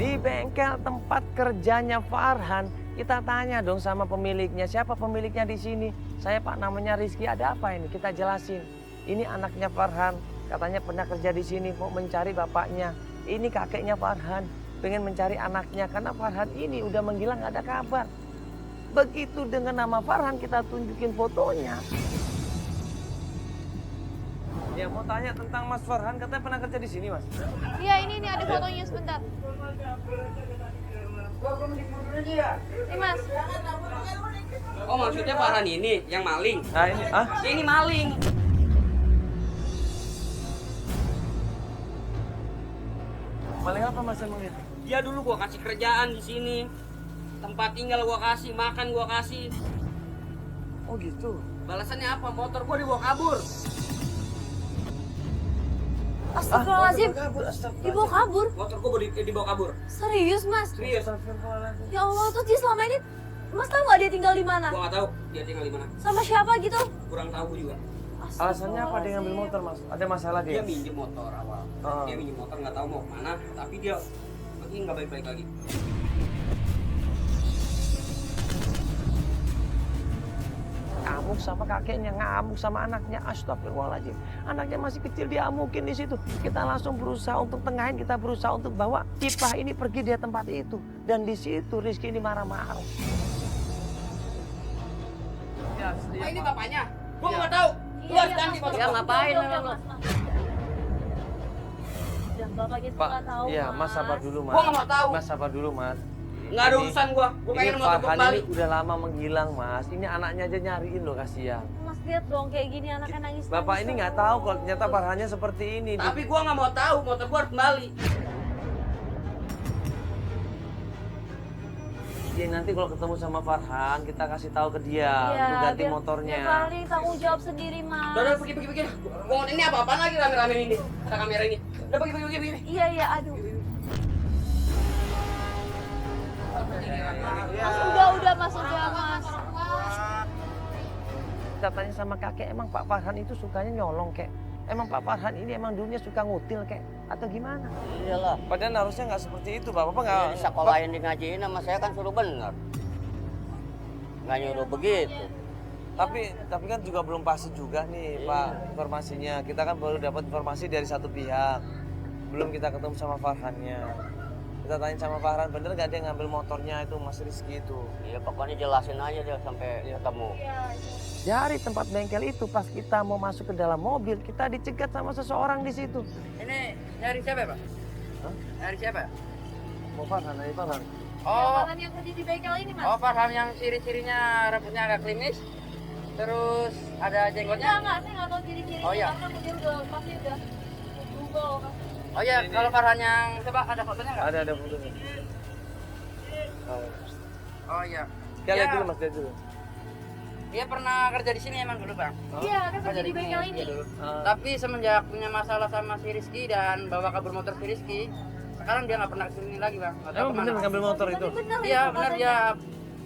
Di bengkel tempat kerjanya Farhan, kita tanya dong sama pemiliknya, siapa pemiliknya di sini? Saya Pak, namanya Rizky, ada apa ini? Kita jelasin. Ini anaknya Farhan, katanya pernah kerja di sini, mau mencari bapaknya. Ini kakeknya Farhan, pengen mencari anaknya karena Farhan ini udah menghilang gak ada kabar. Begitu dengan nama Farhan kita tunjukin fotonya. Ya mau tanya tentang Mas Farhan, katanya pernah kerja di sini Mas. Iya ini ada fotonya sebentar. Ini Mas. Oh maksudnya Farhan ini yang maling? Nah ini, Ini maling. Maling apa Mas emangnya? Dia dulu gua kasih kerjaan di sini. Tempat tinggal gua kasih, makan gua kasih. Oh gitu. Balasannya apa? Motor gua dibawa kabur. Astagfirullahaladzim. Dibawa kabur? Motor gua dibawa kabur. Serius Mas? Serius? Ya Allah, terus dia selama ini Mas tahu nggak dia tinggal di mana? Gua nggak tahu dia tinggal di mana. Sama siapa gitu? Kurang tahu juga. Alasannya apa dia ngambil motor Mas? Ada masalah Dia dia? minjem motor awal. Dia minjem motor nggak tahu mau kemana. Tapi dia lagi nggak baik-baik lagi. Ngamuk sama kakeknya, ngamuk sama anaknya. Astagfirullahaladzim. Anaknya masih kecil diamukin di situ. Kita langsung berusaha untuk tengahin, kita berusaha untuk bawa Cipah ini pergi dari tempat itu. Dan di situ Rizky ini marah-marah. Oh ini bapaknya? Gua nggak tahu. Lu harus ganti motor. Ya, gua. ngapain lo? Dan Bapak kita Pak, nggak tahu iya Mas sabar dulu Mas. Gua nggak tahu. Mas sabar dulu Mas. Nggak ada urusan gua. Gua pengen motor Farhan kembali. ini udah lama menghilang Mas. Ini anaknya aja nyariin loh, kasihan. Mas lihat dong kayak gini anaknya nangis. Bapak ini nggak tahu kalau ternyata Farhannya seperti ini. Tapi gua nggak mau tahu. Motor gua harus kembali. Ya nanti kalau ketemu sama Farhan kita kasih tahu ke dia Iya, untuk ganti motornya. Ya paling tanggung jawab sendiri Mas. Udah pergi. Gua ini apa-apaan lagi rame-rame ini. Ada kamera ini. Udah pergi. Iya aduh. Mas udah Mas. Kita tanya sama kakek, emang Pak Farhan itu sukanya nyolong kek? Emang Pak Farhan ini emang dulunya suka ngutil kek? Atau gimana? Iyalah, Padahal harusnya nggak seperti itu Bapak ya, nggak. di sekolah yang di ngajiin sama saya kan suruh bener. Nggak nyuruh begitu. Tapi kan juga belum pasti juga nih Pak informasinya. Kita kan baru dapat informasi dari satu pihak. Belum kita ketemu sama Farhannya. Kita tanya sama Farhan, bener nggak dia ngambil motornya itu Mas Rizky itu? Iya pokoknya jelasin aja dia sampai ketemu. Dari tempat bengkel itu pas kita mau masuk ke dalam mobil, kita dicegat sama seseorang di situ. Ini nyari siapa Pak? Hah? Nyari siapa? Mau Farhan, dari Farhan. Oh, Yang kerja di bengkel ini Mas. oh Farhan yang ciri-cirinya rambutnya agak klimis. Terus ada jenggotnya. Enggak, saya nggak tahu ciri-cirinya Oh, iya. karena dia udah pasti udah Google. Oh iya, kalau Farhan yang coba ada fotonya nggak? Ada fotonya. Oh iya. Kita lihat dulu Mas, lihat dulu. Dia pernah kerja di sini emang dulu Bang. Iya, dia kerja di bengkel ini. Tapi semenjak punya masalah sama si Rizky dan bawa kabur motor si Rizky, sekarang dia nggak pernah kesini lagi Bang. Nggak tahu Emang bener kemana. ngambil motor itu? Bener Iya itu benar katanya. dia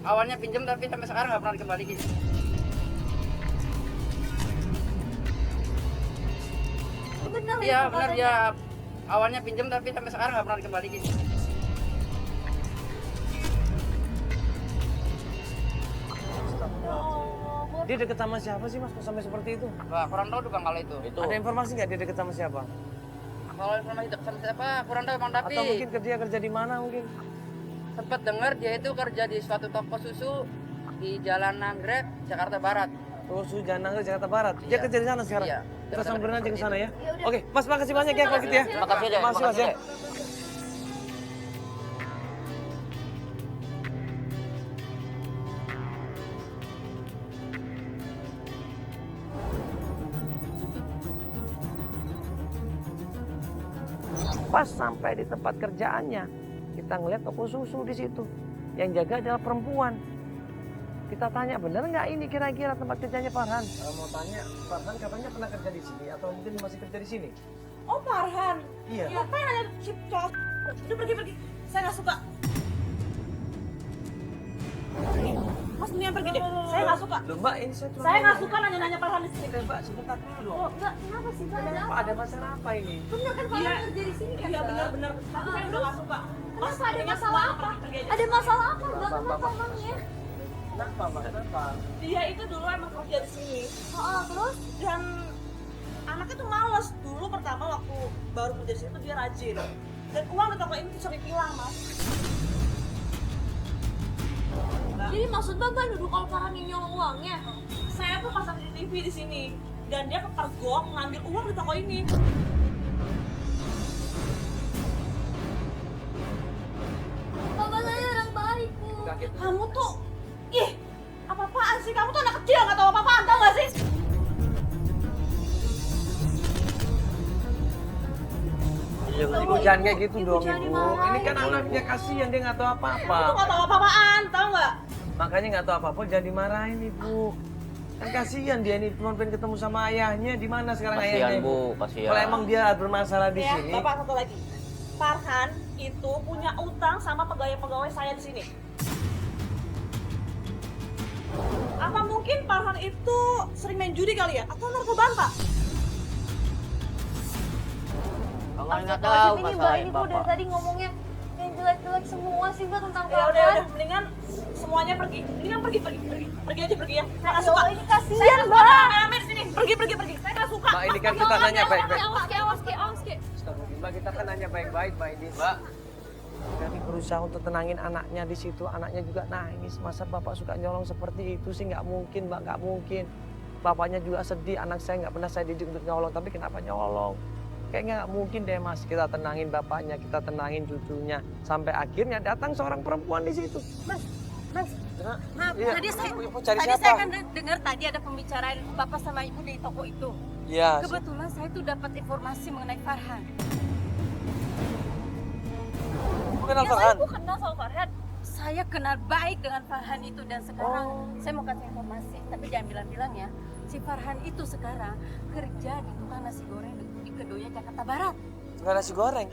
awalnya pinjam tapi sampai sekarang nggak pernah dikembalikan. Bener Iya itu benar katanya. dia awalnya pinjam tapi sampai sekarang nggak pernah dikembalikan. Dia deket sama siapa sih Mas kok sampai seperti itu? Wah, kurang tahu tuh Bang kalau itu. Itu. Ada informasi nggak dia deket sama siapa? Kalau informasi sama siapa kurang tahu Bang tapi Atau mungkin dia kerja di mana mungkin? sempat dengar dia itu kerja di suatu toko susu di Jalan Nagrek, Jakarta Barat. Susu Janangga Jakarta Barat. Dia Iya. kerja di sana sekarang. Iya. Kita samperin aja ke sana ya. Ya udah. Oke, Mas makasih banyak ya kalau gitu ya. Makasih deh. Makasih Mas ya. Pas sampai di tempat kerjaannya, kita ngeliat toko susu di situ. Yang jaga adalah perempuan. Kita tanya, bener nggak ini kira-kira tempat kerjanya Farhan? Mau tanya, Farhan katanya pernah kerja di sini atau mungkin masih kerja di sini? Oh Farhan, Iya. ngapain ada chip cowok? Udah pergi, saya nggak suka. Mas mendingan pergi deh. Saya nggak suka. Loh Mbak, ini saya cuma Saya nggak suka nanya-nanya Farhan di sini. Mbak, sebentar dulu. Oh, enggak, kenapa sih, Mbak? Ada apa? Ada masalah apa ini? Bener kan Farhan Iya. kerja di sini kan, Iya Mbak? benar-benar. Tapi saya udah nggak suka. Kenapa ada mendingan masalah semua apa? pergi aja. Ada masalah apa, Mbak? Kenapa, Kenapa Mbak? emangnya? Kenapa Mbak? Kenapa? Dia itu dulu emang kerja di sini Oh, terus? dan anaknya tuh males. Dulu pertama waktu baru kerja di sini tuh dia rajin. Dan uang di toko ini tuh sering hilang, Mas. Jadi maksud Mbak nuduh kalau Farhan yang nyolong uangnya? Saya tuh pasang CCTV di sini dan dia kepergok ngambil uang di toko ini. Bapak saya orang baik, Bu. Kamu tuh, ih, apa-apaan sih? Kamu tuh anak kecil nggak tahu apa-apaan, tau nggak sih? Ibu jangan kayak gitu Ibu dong jangan Ibu. dimarahin. Ini kan anaknya kasihan, dia nggak tahu Kamu apa-apa. tuh nggak tahu apa-apaan, tau nggak? Makanya nggak tahu apa-apa, jangan dimarahin Ibu. Kan kasihan dia nih, cuma pengen ketemu sama ayahnya. Di mana sekarang Kasihan ayahnya Bu, Ibu? kasihan. Kalau emang dia bermasalah di Ya, sini, Bapak satu lagi. Farhan itu punya utang sama pegawai-pegawai saya di sini. Apa mungkin Farhan itu sering main judi kali ya? Atau narkobaan, Pak? Abang nggak Astagfirullahaladzim, tahu ini Mbak, masalah ini Mbak dari Bapak. tadi ngomongnya yang jelek-jelek semua sih Mbak tentang Ya udah, Farhan. mendingan semuanya pergi. Mendingan pergi aja pergi ya. Saya nggak Ya suka. Allah, ini kasihan, Saya nggak Mbak. suka rame-rame di sini. Pergi. Saya nggak suka. Mbak ini kan kita nanya baik-baik. Awas, Ki. Astagfirullah, Mbak kita kan nanya baik-baik Mbak ini. Mbak, jadi berusaha untuk tenangin anaknya di situ, anaknya juga nangis. Masa bapak suka nyolong seperti itu sih? Nggak mungkin Mbak, nggak mungkin. Bapaknya juga sedih, anak saya nggak pernah saya didik untuk nyolong, tapi kenapa nyolong? Kayaknya nggak mungkin deh Mas, kita tenangin bapaknya, kita tenangin cucunya. Sampai akhirnya datang seorang perempuan di situ. Mas, maaf, Iya. tadi saya Ibu cari tadi siapa? saya kan dengar tadi ada pembicaraan Bapak sama Ibu di toko itu. Iya. Kebetulan saya tuh dapat informasi mengenai Farhan. Ibu kenal Ya, Farhan? saya bukan kenal sama Farhan. Saya kenal baik dengan Farhan itu dan sekarang saya mau kasih informasi, tapi jangan bilang-bilang ya. Si Farhan itu sekarang kerja di tukang nasi goreng di Kedoya Jakarta Barat. Tukang nasi goreng.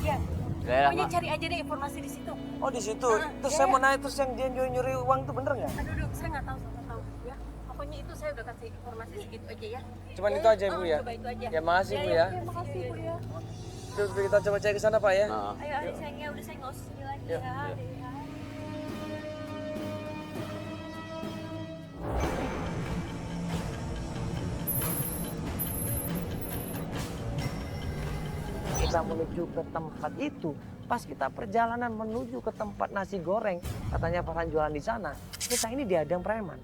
Ya, Daerah pokoknya Mak. cari aja deh informasi di situ. Oh di situ. Terus iya, saya iya. mau nanya, terus yang dia nyuri uang itu bener nggak? Aduh, saya nggak tahu ya. Pokoknya itu saya udah kasih informasi segitu aja ya. Cuman itu aja Bu ya? Coba itu aja. Ya makasih Bu ya. Terima kasih Bu ya. Terus kita coba cek ke sana Pak ya. Nah, Ayo adik sayangnya, udah saya nggak usah sini lagi Yuk, ya. yuk. Adik ya. Kita menuju ke tempat itu. Pas kita perjalanan menuju ke tempat nasi goreng, katanya Farhan jualan di sana. Kita ini dihadang preman.